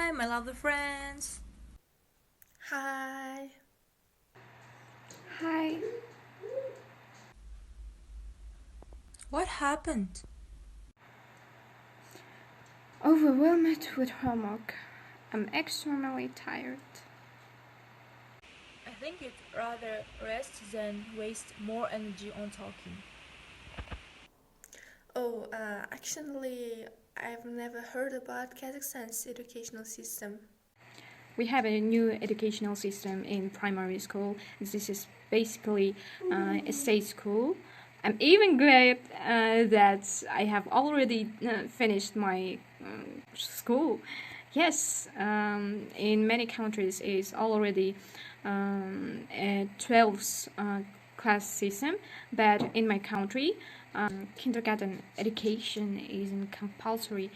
Hi, my lovely friends. Hi. Hi. What happened? Overwhelmed with homework. I'm extremely tired. I think it rather rest than waste more energy on talking. Actually, I've never heard about Kazakhstan's educational system. We have a new educational system in primary school. This is basically a state school. I'm even glad that I have already finished my school. Yes, in many countries it's already a 12th class system, but in my country, kindergarten education isn't compulsory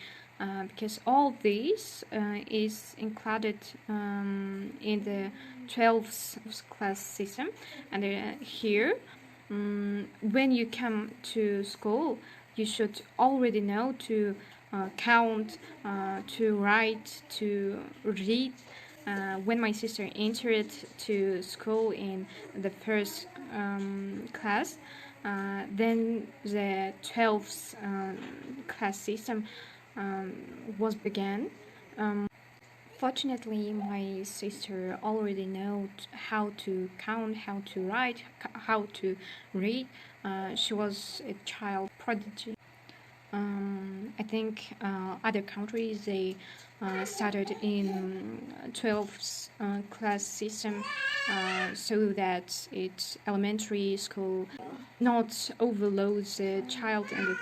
because all this is included in the 12th class system. And here, when you come to school, you should already know to count, to write, to read. When my sister entered to school in the first class, then the 12th class system was began. Fortunately, my sister already knows how to count, how to write, how to read. She was a child prodigy. I think other countries they started in 12th class system so that its elementary school not overloads the child and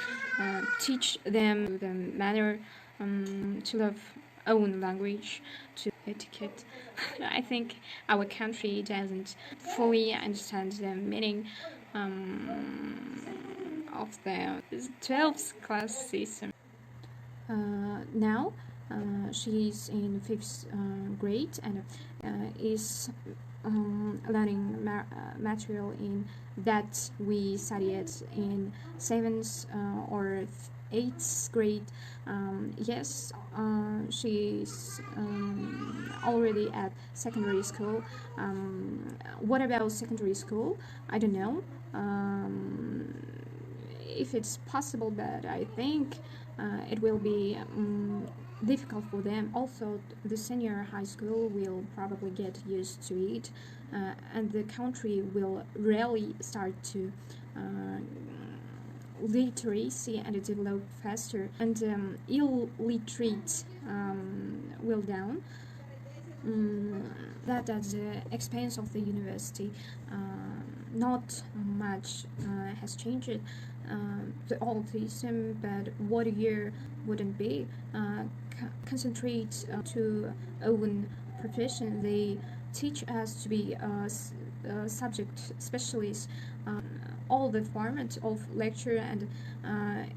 teach them the manner to love own language, to etiquette. I think our country doesn't fully understand the meaning of the 12th class system. Now she is in fifth grade and is learning material in that we studied in seventh or eighth grade. Yes, she is already at secondary school. What about secondary school? I don't know. If it's possible, but I think it will be difficult for them. Also, the senior high school will probably get used to it, and the country will really start to literacy and develop faster, and illiterate will down. That at the expense of the university, not much has changed. The old system, but what year wouldn't be concentrate to own profession. They teach us to be subject specialists. All the format of lecture and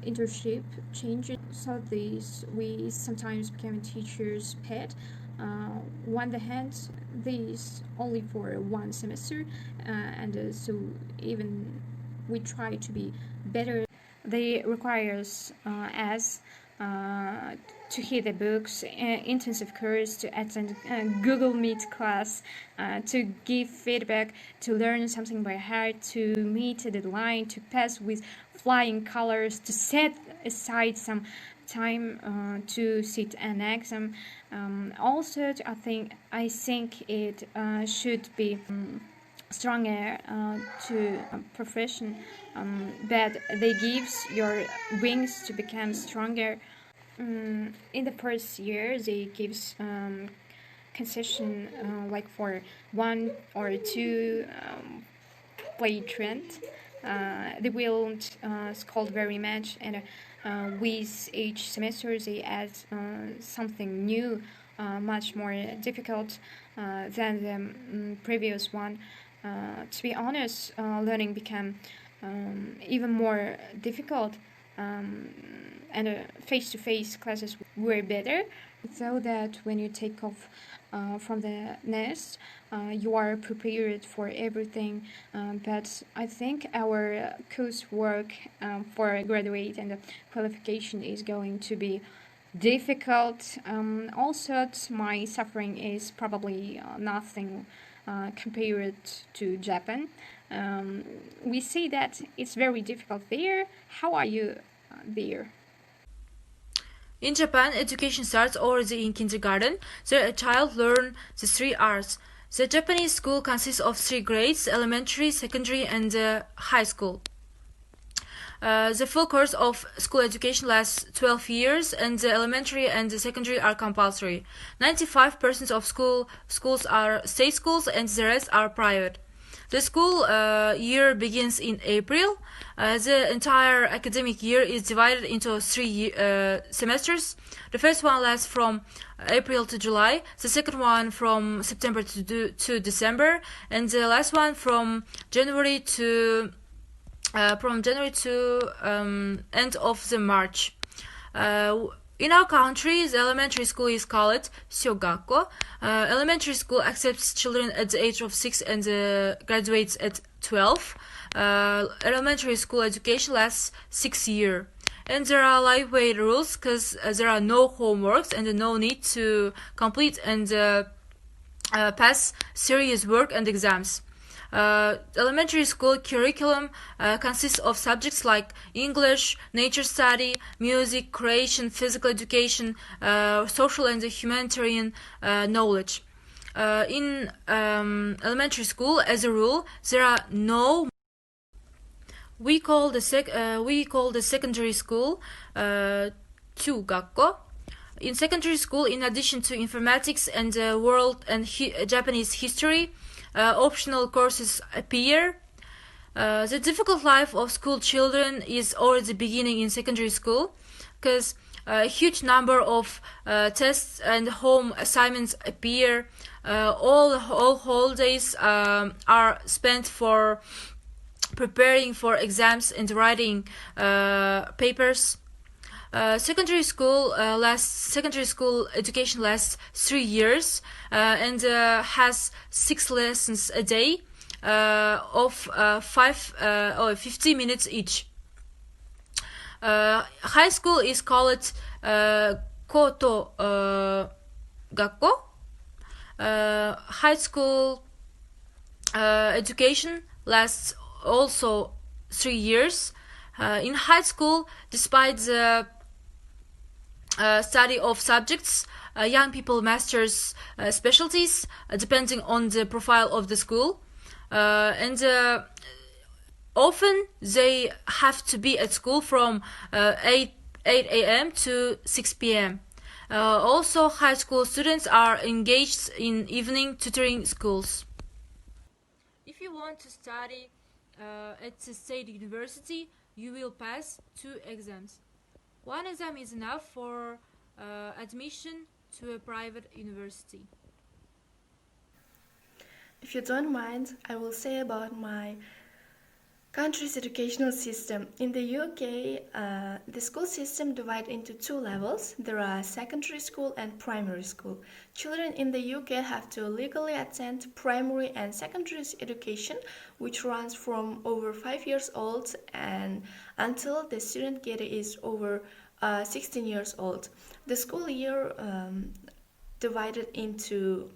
internship changes, so these we sometimes became teachers' pet. On the hand, this only for one semester, and so even we try to be better. They requires us to hear the books, intensive course, to attend Google Meet class, to give feedback, to learn something by heart, to meet a deadline, to pass with flying colors, to set aside some time to sit an exam. Also, I think it should be stronger to profession, but they gives your wings to become stronger. In the first year, they gives concession like for 1 or 2 play trend. They will scold very much, and with each semester they add something new, much more difficult than the previous one. To be honest, learning became even more difficult, and face-to-face classes were better, so that when you take off from the nest, you are prepared for everything. But I think our coursework for graduate and qualification is going to be difficult. Also, my suffering is probably nothing compared to Japan. We see that it's very difficult there. How are you there? In Japan, education starts already in kindergarten, so a child learns the three R's. The Japanese school consists of three grades: elementary, secondary, and high school. The full course of school education lasts 12 years, and the elementary and the secondary are compulsory. 95% of schools are state schools, and the rest are private. The school year begins in April. The entire academic year is divided into three semesters. The first one lasts from April to July, the second one from September to December, and the last one from January to end of the March. In our country, the elementary school is called Shogakko. Elementary school accepts children at the age of 6 and graduates at 12. Elementary school education lasts 6 years. And there are lightweight rules because there are no homeworks and no need to complete and pass serious work and exams. Elementary school curriculum consists of subjects like English, nature study, music, creation, physical education, social and humanitarian knowledge. In elementary school, as a rule, there are no. We call the secondary school Chugakko. In secondary school, in addition to informatics and world and Japanese history, optional courses appear. The difficult life of school children is already beginning in secondary school because a huge number of tests and home assignments appear. All holidays are spent for preparing for exams and writing papers. Secondary school education lasts 3 years and has 6 lessons a day of 50 minutes each. High school is called Koto Gakko. High school education lasts also 3 years. In high school, despite the study of subjects, young people masters specialties depending on the profile of the school, and often they have to be at school from 8 a.m. to 6 p.m. Also, high school students are engaged in evening tutoring schools. If you want to study at the state university, you will pass 2 exams. One exam is enough for admission to a private university. If you don't mind, I will say about my country's educational system. In the UK, the school system divided into 2 levels. There are secondary school and primary school. Children in the UK have to legally attend primary and secondary education, which runs from over 5 years old and until the student is over 16 years old. The school year divided into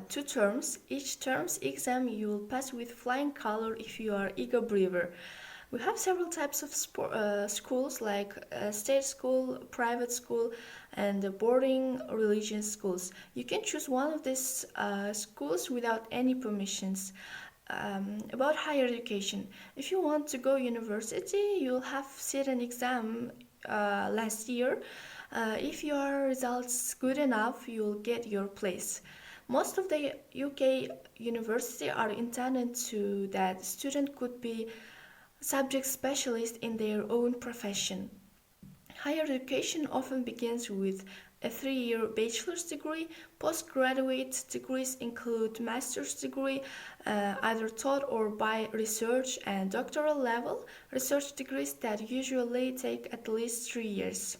2 terms. Each term's exam you will pass with flying color if you are eager breather. We have several types of schools like state school, private school, and boarding religious schools. You can choose one of these schools without any permissions. About higher education, if you want to go university, you'll have sit an exam last year. If your results good enough, you'll get your place. Most of the UK universities are intended to that student could be subject specialist in their own profession. Higher education often begins with a 3-year bachelor's degree. Postgraduate degrees include master's degree, either taught or by research, and doctoral level research degrees that usually take at least 3 years.